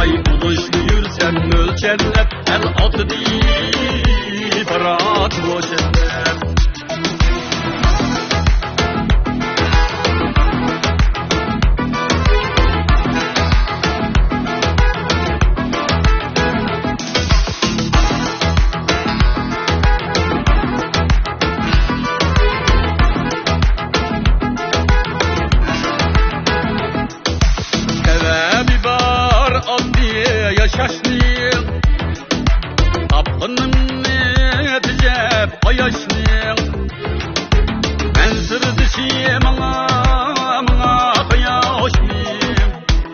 Vay buluşlu yürsen ölçerlep el atı değil Barat boşerlep yaşasın Tapkınım netecep ayaşın Ben sırdışı mına kıyaşım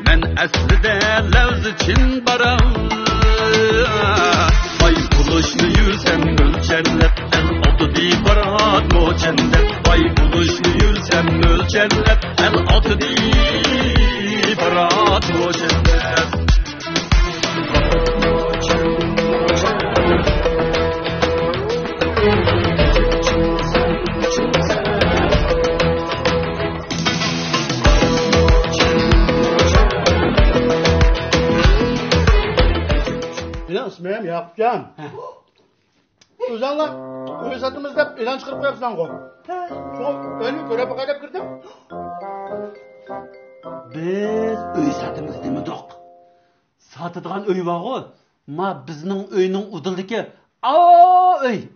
Ben aslida levz için baram Vay buluşlu yürsem ölçerlep El atı di barat moçendep Vay buluşlu yürsem ölçerlep El atı di barat moçendep İsmim Yakupcan. Özanlar öyle satımız da ilan çıkarıp koyapsan koy. Şu önü göre bakayıp girdim. Biz öy satımız demedik. Satıdığan öy var o. Ma bizning öyning udildiki. Öy.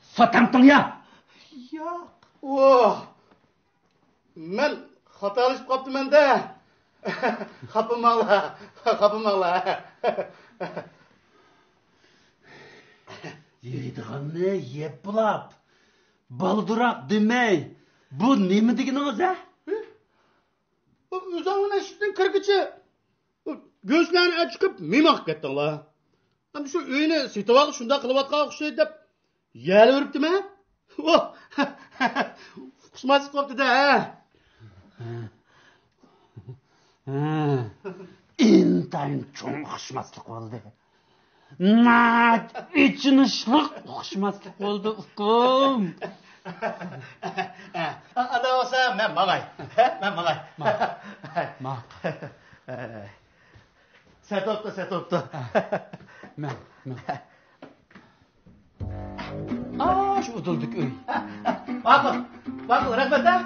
Satamdın ya. Yok. Oh. Men hatalışıp kaptım ben de. Kapımağla. Yeydiğanne yep bulap. Baldırak demey. Bu nemi degininiz ha? Özanın eşittin kırgıcı. Gözlerini çıkıp mimak ettin la. Hem şu öyünü sitavak şunda kılıvatkağa kuşaydı dep. Yel örüptü mü? Oh. Kusmasız koptu da ha. İntayın çoğun uxuşmaslık oldu. Nat içinişlik uxuşmaslık oldu ukum. Ada olsa ben malay. Ma. Set optu. Men. Şu uduldık öy. Bakın rahmet ha.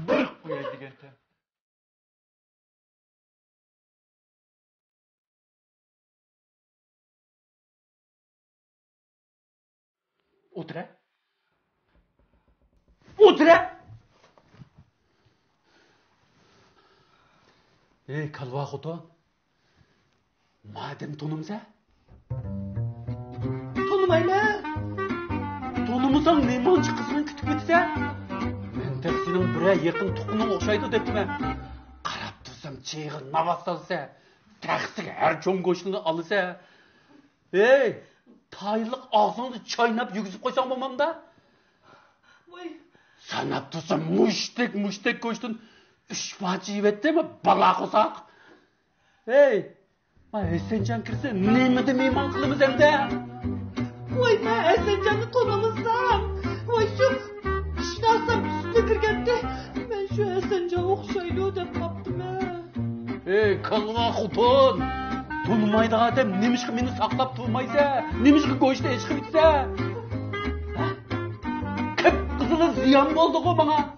Bırk buraya digente. Otura. Ey kalva xudo. Madem tonumsa. Tonumayla. Tonumuzdan nemançı kızını kütüp bitse. Men tek senin bire yakın tuğunun oxşaydı deptime. Qarab tursam çeyğin navas alsa. Taxsig her çoğun goşunu alırsa. Ey, taylık ağzını çaynap yüksüp koysan bomam da. Sanap tursam muştek koştun. Üç bahçı yivet mi? Bala kosak. Hey, Esencan kirse neymi de meyman kılımız hem de. Ben Esencan'ı tonumuzdan. Şu iştarsam üstüne kirgetti. Ben şu Esencan'ı okşaylı ödep kaptım ha. Hey, kalma xutun. Tunmaydı adam nemişki meni saklap turmaysa. Nemişki koşta eşki bitse. Kıp kızılı ziyan oldu o bana.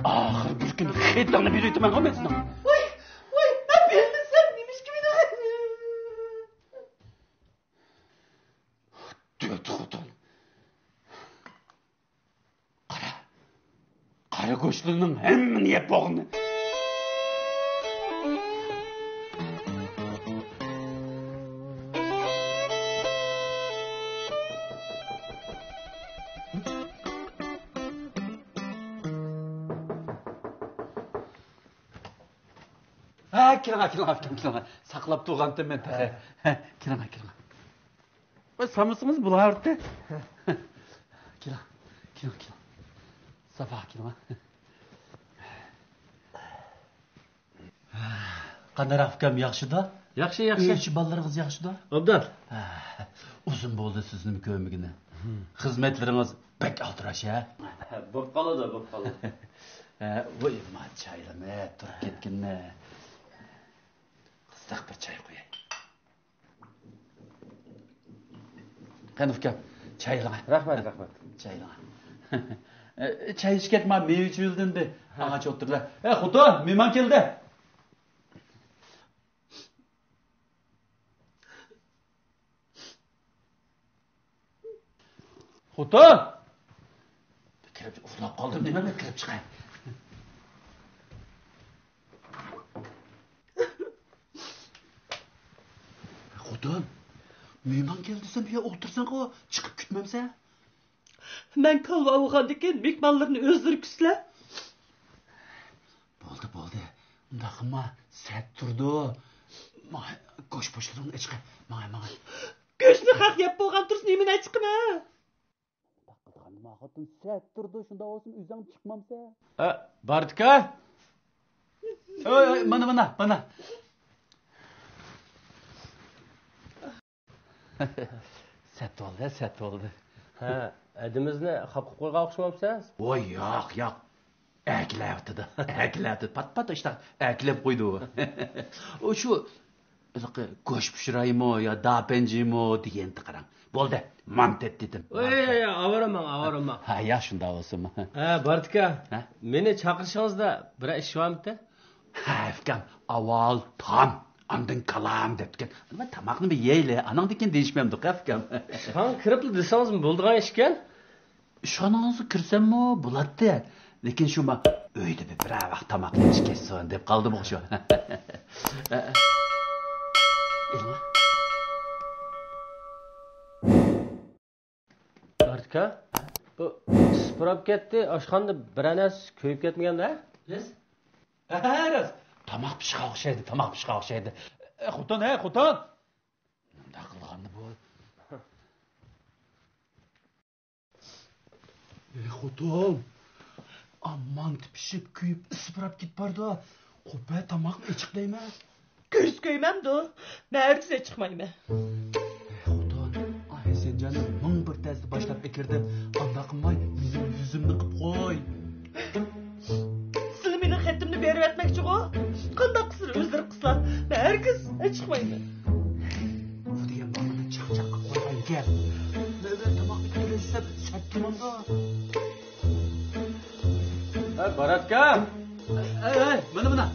Ahır bir gün xeytanı bir ütümen olmasın. Ben bilmesem neymiş gibi de. Döt xutun. Qara koşluğunun hemmini yep boğunu. Kiran. Saklap tuğantım ben tağı. Kiran. Samısımız bulardı. Kiran. Sabah kiran. Qanday afkam yaxshi da? Yaxshi. Uychi bolalaringiz yaxshida? Obdan. Uzun bo'ldi sizning ko'migini. Xizmatlaringiz bek altirash, ha? Bo'p qoladi. Voy, chaylarni turib ketkinni. Qizdiq bir chay qo'yay. Qani ukam, chaylar. Rahmat. Chaylar. Chay ichib men ichib yildimdi. Ağaç o'tirdilar. Xudo, mehmon keldi. Xudo! Kirib uxlab qoldim nima men kirib chiqay. Xudo, mehmon keldi desam bu yerga o'tirsan-ku, chiqib kutmamsa? Men kalva olgandikin mehmonlarni o'zlari kutsa. Bo'ldi. Unda qilma, sat turdi. Go'sht po'shlarni ichqa. Mana. Go'shtni haq yeb bo'lgan tursin, nimani chiqma. Nima xotin sat turdi, shunda olsin uydan chiqmamsa? Bartka? Mana. Sat oldu. Ha, adimizni xalqqa qo'ygan o'xshamabsiz? Voy, yo'q. Әкіләді. Pat işte әкілеп қойды о. O şu go'sht pishiraymi yo dapenjimi degandi qarang. Bo'ldi, mantet dedim. Avaraman. Ha, ya shunda bo'lsin. Bartka. Meni chaqirishingizda bir ish bormi? Ha, ukam, avval tam, andin kalam debgan. Nima tamoqni bir yeyli, anang degan deyishmamdi, ukam. Sen kirib desangizmi bo'ldigan ish ekan? Ishxonangizga kirsammi bo'ladi. Lekin shu ma uyda bir vaqt tamoq yeyish kessin deb qoldim o'sha. Bartka, bu sipirab ketdi, oshxonada bir narsa ko'yib ketmaganda? Ras. Tamoq pishqa o'xshaydi. Xuton. Nima qilgandi bu? Xuton. Aman pishib kuyib isipirab ketpardi. Qo'pa tamoqni ichiq deyman. Ko'z ko'ymamdi. Ma'rifse chiqmayman. Xudo, sen canım ming bir tasni boshlab ekirdim. Anda qilmay, mening yuzimni qilib qo'y. Siz meni xatimni berib etmoqchi-ku? Qanday qilsin o'zlari qilsa, herkes chiqmayman. Bu degan bolani chaqchaq qilib qo'ygan ekan. Nima tamoqni ko'rsam, sattimanda. Baratka. Mana.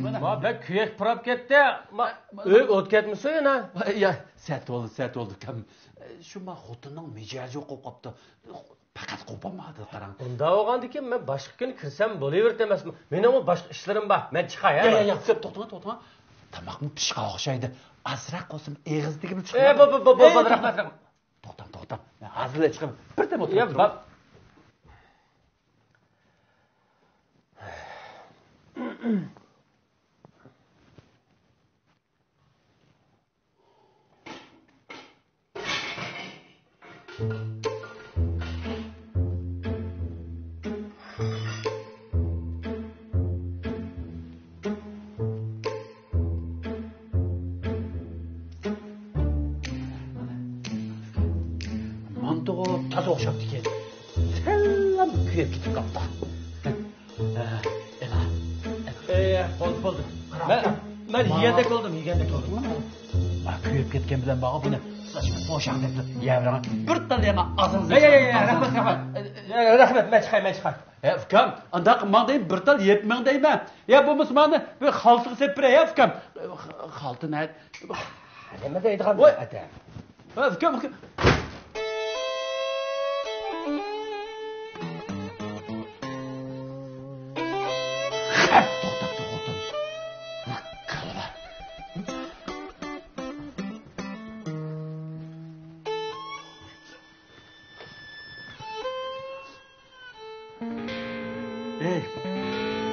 Mana. Bak kuyek pırap ketdi. O't ketmisi yana. Ya, sat oldu kam. Şu ma xotinning mijozi qo'yib qopti. Faqat qo'pamadi qarang. Unda olgandiki men boshqa kun kirsam bo'laverdi emasmi? Mening boshqa ishlarim bor. Men chiqay, ha? Ya, to'xta. Tamoqni pishqa o'xshaydi. Azroq qolsin, eg'izdagi bir chiqadi. Rahmat. To'xta. Men hazırla chiqaman. Birdan o'tirib Ya, turaman. Mantığı tadı okşap diken. Selam kuyup gidip kapta. Oldu. Ben yiyendek oldum. Bak kuyup ketken bilen bağı bunu saçma boşak depti. Yavrana bir tane yana ağzınıza. Rahmet. Ben çıkay. Fukam, anda qilmang deyim, bir tal yetmang deyman. Ya bu musulmonni bir xaltiga sepira ya Fukam. Xaltini ayt. Nima deydigan? Voy, Fukam.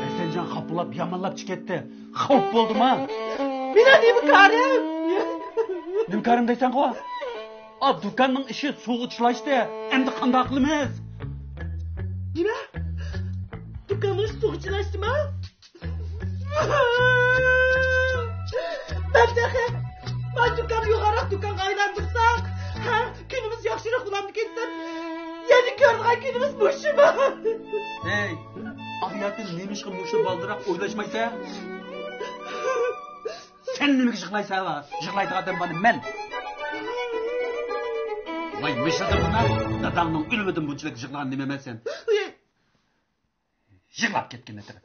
Esencan kapılap yamanlap çıketti. Xavf boldum ha. Meni nima qarim? Nim karım deysen ko? Dükkanın işi soğuk çılaştı. Endi qanday qilamiz? Nima? Yolculaştım ha? Ben de ben dükkan yukarı dükkan aylandırsak ha, günümüz yakşırık bulandı geçsem yeni gördüğün günümüz boşu mu? Hey, hayatın neymiş ki muşu baldırak oylaşmaysa? Sen neymiş yıklaysa var? Yıklaydı adam bana ben. Vay mışıldın bunlar, dadağının ülmedin bunçılık yıklan dememezsen. Yıklap ketken etir.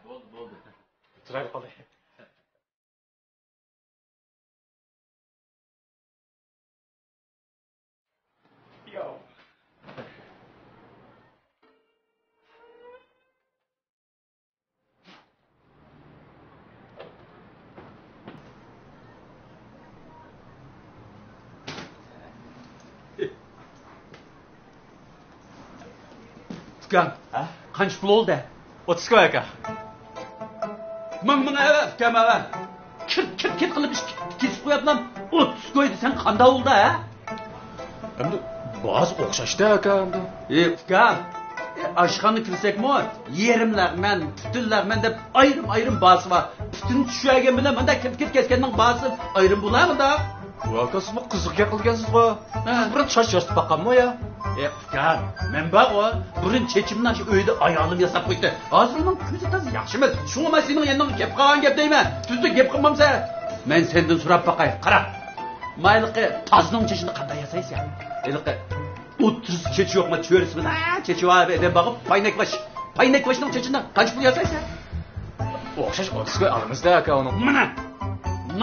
Bo'ldi. Turay qolay. Yo. Tugan. Ha? Qancha pul oldi? 30 koy aka. Ming ava, ukam ava. Kit qilib ish kesib qo'yapman. 30 koy desang qanday bo'ldi, ha? Endi boz o'xshashda aka endi. Ukam. Oshxona kirsakmi? Yerimlarman, tutunlarman deb ayrim basi bor. Tutun tushagan bilan menda kit kesganning basi ayrim bo'ladimi-da? Bu aka siz qiziqga qilgansiz-ku. Bir choch yosib baqqanmi ya? Ukam, men bor-ku, birin chechimdan shu uyda ayolim yasab qo'ydi. Hozir uning ko'zi toz yaxshi emas. Shunga men sening yandan gap qilgan gap deyman. Tuzda gap qilmamsa, men sendan so'rab baqay. Qara. Mayliqi tozning chechini qanday yasaysan? Eliqi 30 chechi yo'qmi? Cho'risi bilan chechi var deb boqib, paynakvashning chechini qancha pul yasaysan? O'xshash 30 koy aramizda aka uni. Mana.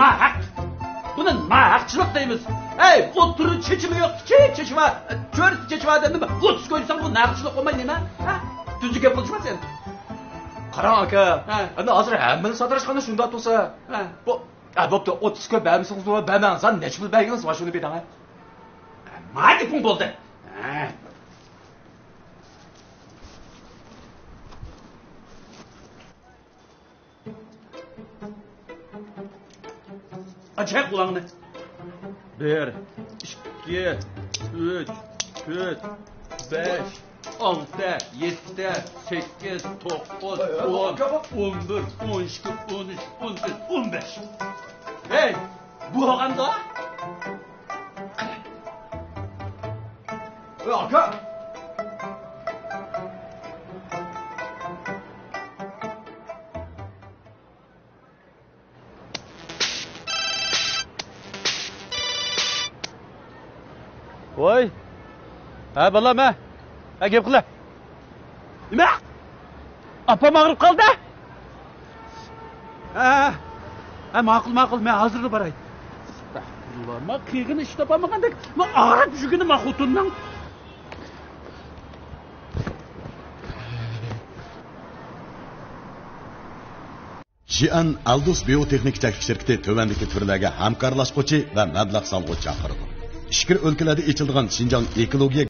Nahaq. Buni nahaqchilik deymiz. Ey, 30 chechimi yo'q, chechi var. Cho'risi chechi var dedim. 30 ko'ysang bu nahaqchilik bo'lmaydi nima? Ha? Tuzga gap qilishma sen. Qarang aka. Endi hozir hammani sotirishganda shunda tursa, bu bo'pti 30 koy bermisiniz va bermangsan nech pul berginiz va shuni bering. Mayli pul bo'ldi. Acayip kulağını. 1, 2, 3, 4, 5, 6, 7, 8, 9, 10, 11, 12, 13, 14, 15. Hey, bu haganda? Aka. Voy. Ha balam ha. Ha gap qila. Nima? Apam og'rib qoldi? Ha, ma'qul, men hozir boray. Astagfirullah, men qiyin ish topamagandek, men og'rib shugini men xotinning. Jian Aldus biotexnik texnik şirketi tövendeki türlerge hamkarlaşkoçi ve mablag salgıç çağırdı. İşkir ülkelerde içildiğin Şinjan ekologiya